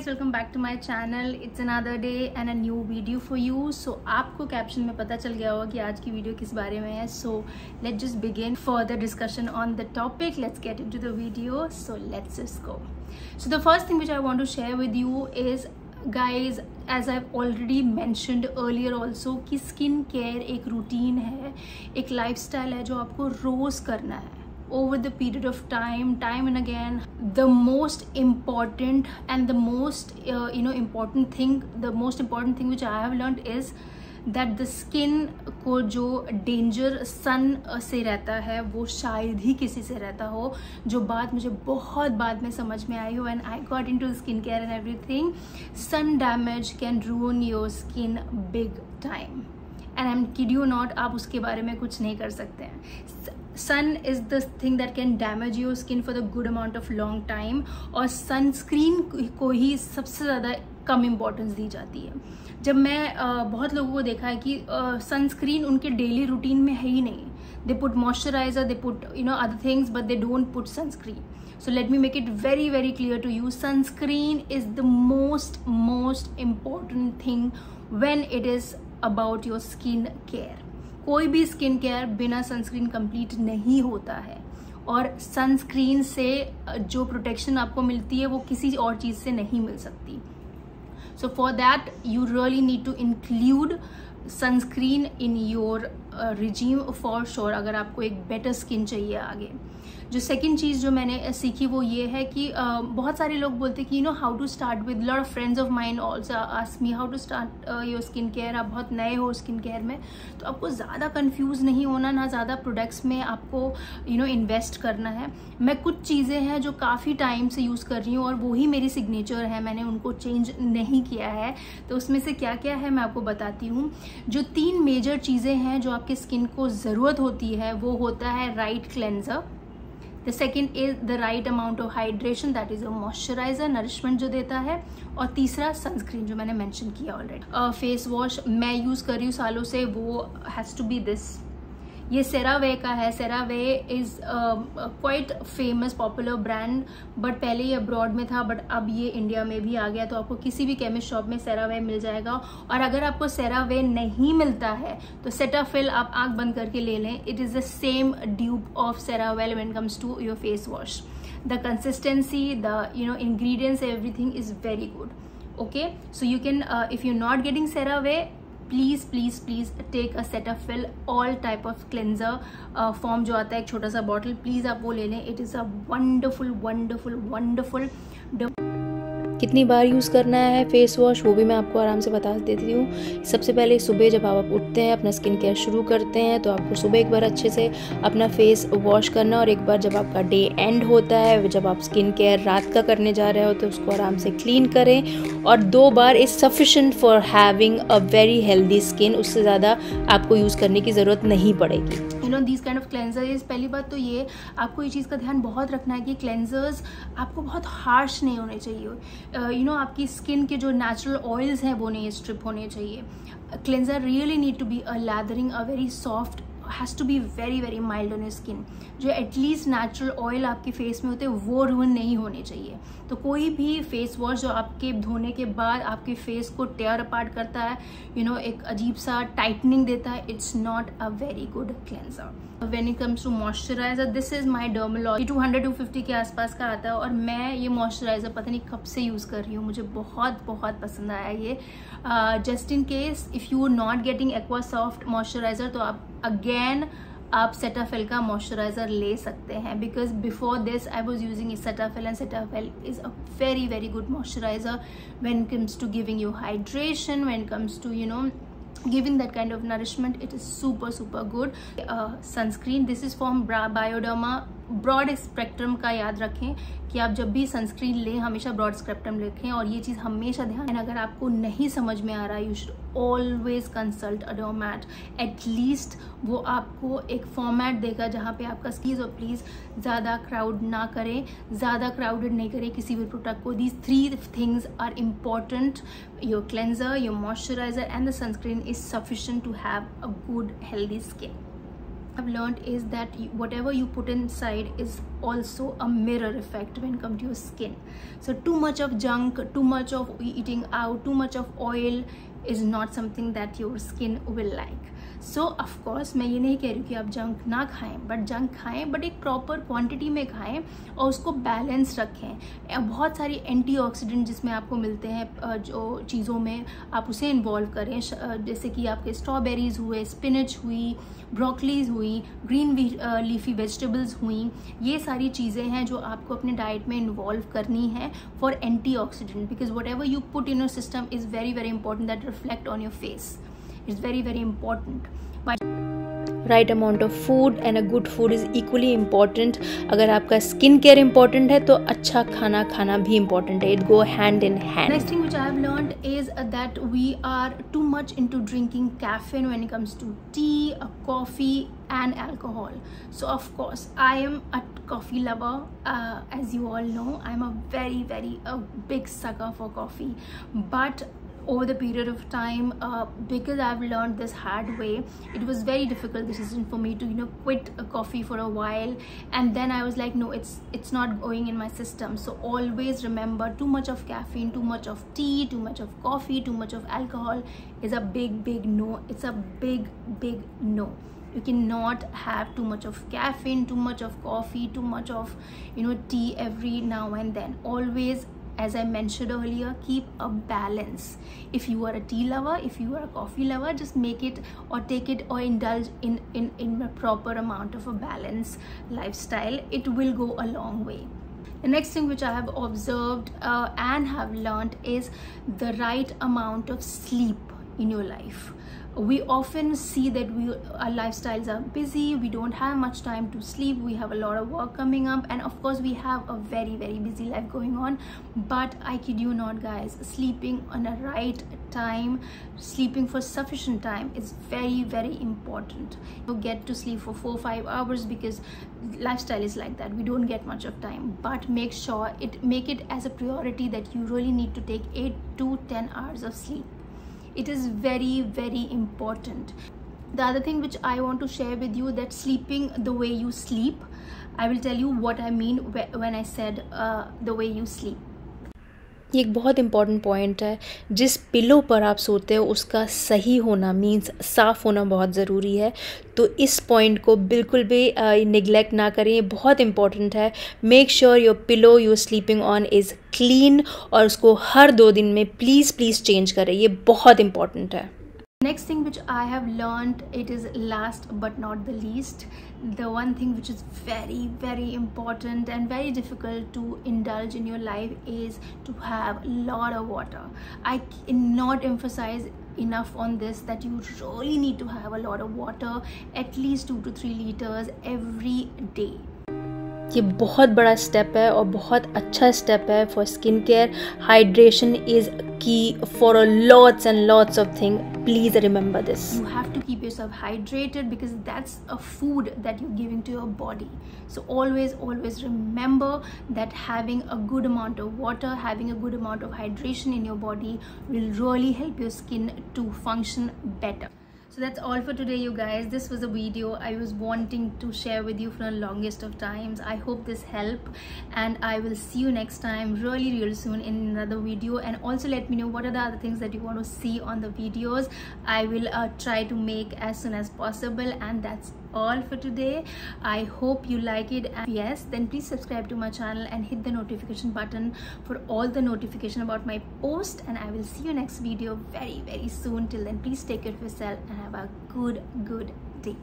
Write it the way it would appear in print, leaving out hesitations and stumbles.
guys, welcome back to my channel. It's another day and a new video for you. So आपको caption में पता चल गया होगा कि आज की वीडियो किस बारे में है. So let's just begin further discussion on the topic. Let's get into the video. So let's just go. So the first thing which I want to share with you is, guys, as I've already mentioned earlier also, कि skin care एक routine है, एक lifestyle है जो आपको रोज करना है over the period of time and again. The most important and the most important thing which I have learned is that the skin को जो डेंजर सन से रहता है वो शायद ही किसी से रहता हो, जो बात मुझे बहुत बाद में समझ में आई हो when I got into skin care and everything. Sun damage can ruin your skin big time and I'm kid you not, आप उसके बारे में कुछ नहीं कर सकते हैं. Sun is the thing that can damage your skin for the good amount of long time, और सनस्क्रीन को ही सबसे ज़्यादा कम इम्पोर्टेंस दी जाती है. जब मैं बहुत लोगों को देखा है कि सनस्क्रीन उनके डेली रूटीन में है ही नहीं. They put moisturizer, they put other things, but they don't put sunscreen. So let me make it very very clear to you. Sunscreen is the most important thing when it is about your skin care. कोई भी skin care बिना sunscreen complete नहीं होता है, और sunscreen से जो protection आपको मिलती है वो किसी और चीज़ से नहीं मिल सकती. So for that you really need to include sunscreen in your regime for sure, अगर आपको एक बेटर स्किन चाहिए आगे. जो सेकंड चीज़ जो मैंने सीखी वो ये है कि बहुत सारे लोग बोलते कि how to start with. Lot of friends of mine also ask me how to start your skin care. आप बहुत नए हो स्किन केयर में, तो आपको ज़्यादा कंफ्यूज नहीं होना, ना ज़्यादा प्रोडक्ट्स में आपको इन्वेस्ट करना है. मैं कुछ चीज़ें हैं जो काफ़ी टाइम से यूज़ कर रही हूँ और वही मेरी सिग्नेचर है, मैंने उनको चेंज नहीं किया है. तो उसमें से क्या क्या है मैं आपको बताती हूँ. जो 3 मेजर चीज़ें हैं जो आपके स्किन को ज़रूरत होती है वो होता है right cleanser. The second is the right amount of hydration, that is a moisturizer, nourishment जो देता है. और तीसरा सनस्क्रीन जो मैंने मेंशन किया ऑलरेडी. फेस वॉश मैं यूज़ कर रही हूँ सालों से, वो हैज़ टू बी दिस. ये सेरावे का है. CeraVe is quite famous popular brand, but पहले ये अब्रॉड में था, बट अब ये इंडिया में भी आ गया. तो आपको किसी भी केमिस्ट शॉप में सेरावे मिल जाएगा. और अगर आपको सेरावे नहीं मिलता है तो सेटाफिल आप आंख बंद करके ले लें. It is the same dupe of CeraVe when comes to your face wash. The consistency, the ingredients, everything is very good. Okay, so you can if you're not getting CeraVe, please take a Cetaphil all type of cleanser form जो आता है एक छोटा सा bottle, please आप वो ले लें. It is a wonderful. कितनी बार यूज़ करना है फेस वॉश वो भी मैं आपको आराम से बता देती हूँ. सबसे पहले सुबह जब आप उठते हैं अपना स्किन केयर शुरू करते हैं तो आपको सुबह एक बार अच्छे से अपना फेस वॉश करना, और एक बार जब आपका डे एंड होता है, जब आप स्किन केयर रात का करने जा रहे हो तो उसको आराम से क्लीन करें. और 2 बार is sufficient for having a very healthy skin. उससे ज़्यादा आपको यूज़ करने की ज़रूरत नहीं पड़ेगी. दीज काइंड ऑफ क्लेंजर्स, पहली बात तो ये आपको ये चीज़ का ध्यान बहुत रखना है कि क्लेंजर्स आपको बहुत हार्श नहीं होने चाहिए. आपकी स्किन के जो नेचुरल ऑयल्स हैं वो नहीं स्ट्रिप होने चाहिए. Cleanser really need to be a lathering, a very soft, has to be very mild on your skin. जो एटलीस्ट नेचुरल ऑयल आपके फेस में होते हैं वो रूइन नहीं होने चाहिए. तो कोई भी फेस वॉश जो आपके धोने के बाद आपके फेस को टेयर अपार्ट करता है, एक अजीब सा टाइटनिंग देता है, it's not a very good cleanser. When it comes to moisturiser, this is my dermatology. 200-250 के आसपास का आता है, और मैं ये मॉइस्चराइजर पता नहीं कब से यूज़ कर रही हूँ. मुझे बहुत पसंद आया ये. Just in case if you are not getting aqua soft moisturiser तो आप अगेन आप सेटाफिल का मॉइस्चराइजर ले सकते हैं. Because before this I was using Cetaphil, and Cetaphil is a very good moisturiser when comes to giving you hydration, when comes to giving that kind of nourishment. It is super good. Sunscreen, this is from Bioderma. Broad spectrum का याद रखें कि आप जब भी sunscreen लें हमेशा broad spectrum लिखें, और ये चीज़ हमेशा ध्यान. अगर आपको नहीं समझ में आ रहा, you should always consult a डर्मैट. At least वो आपको एक फॉर्मेट देगा जहाँ पे आपका स्किन. और प्लीज़ ज़्यादा क्राउड ना करें, ज़्यादा क्राउडेड नहीं करें किसी भी प्रोडक्ट को. These 3 things are important. Your cleanser, your moisturiser and the sunscreen is sufficient to have a good healthy skin. I've learned is that whatever you put inside is also a mirror effect when it comes to your skin. So too much of junk, too much of eating out, too much of oil is not something that your skin will like. So of course मैं ये नहीं कह रही हूँ कि आप junk ना खाएं, बट जंक खाएं बट एक प्रॉपर क्वांटिटी में खाएं और उसको बैलेंस रखें. बहुत सारी एंटीऑक्सीडेंट जिसमें आपको मिलते हैं जो चीज़ों में, आप उसे इन्वॉल्व करें. जैसे कि आपके स्ट्रॉबेरीज हुए, स्पिनच हुई, ब्रोकलीज हुई, ग्रीन लीफी वेजिटेबल्स हुई, ये सारी चीज़ें हैं जो आपको अपने डाइट में इन्वॉल्व करनी है for antioxidant. Because what ever you put in your system is very very important that reflect on your face. It's very important. Right amount of food and a good food is equally important. अगर आपका skin care important है तो अच्छा खाना खाना भी important है. It go hand in hand. Next thing which I have learned is that we are too much into drinking caffeine when it comes to tea, coffee and alcohol. So of course I am a coffee lover, as you all know. I'm a very big sucker for coffee, but over the period of time, because I've learned this hard way, it was very difficult decision for me to quit coffee for a while. And then I was like, no, it's not going in my system. So always remember, too much of caffeine, too much of tea, too much of coffee, too much of alcohol is a big no. It's a big no. You cannot have too much of caffeine, too much of coffee, too much of tea every now and then. Always, as I mentioned earlier, keep a balance. If you are a tea lover, if you are a coffee lover, just make it or take it or indulge in a proper amount of a balanced lifestyle. It will go a long way. The next thing which I have observed and have learned is the right amount of sleep in your life. We often see that our lifestyles are busy, we don't have much time to sleep, we have a lot of work coming up, and of course we have a very busy life going on. But I kid you not guys, sleeping on a right time, sleeping for sufficient time is very important. You get to sleep for 4-5 hours because lifestyle is like that, we don't get much of time. But make it as a priority that you really need to take 8 to 10 hours of sleep. It is very important. The other thing which I want to share with you, that sleeping the way you sleep, I will tell you what I mean when I said the way you sleep. ये एक बहुत important point है. जिस pillow पर आप सोते हो उसका सही होना मीन्स साफ़ होना बहुत ज़रूरी है. तो इस पॉइंट को बिल्कुल भी निगलेक्ट ना करें, ये बहुत इम्पॉर्टेंट है. Make sure your pillow you sleeping on is clean, और उसको हर 2 दिन में प्लीज़ चेंज करें. ये बहुत इम्पॉर्टेंट है. Next thing which I have learned, it is last but not the least, the one thing which is very important and very difficult to indulge in your life is to have a lot of water. I cannot emphasize enough on this that you really need to have a lot of water, at least 2 to 3 liters every day. ये बहुत बड़ा step है और बहुत अच्छा step है for skin care. Hydration is की for lots and lots of things. Please remember this. You have to keep yourself hydrated because that's a food that you're giving to your body. So always remember that having a good amount of water, having a good amount of hydration in your body will really help your skin to function better. So that's all for today, you guys. This was a video I was wanting to share with you for the longest of times. I hope this helped, and I will see you next time real soon in another video. And also let me know what are the other things that you want to see on the videos. I will try to make as soon as possible. And that's all for today. I hope you like it, and yes, then please subscribe to my channel and hit the notification button for all the notification about my post. And I will see you next video very soon. Till then, please take care of yourself and have a good day.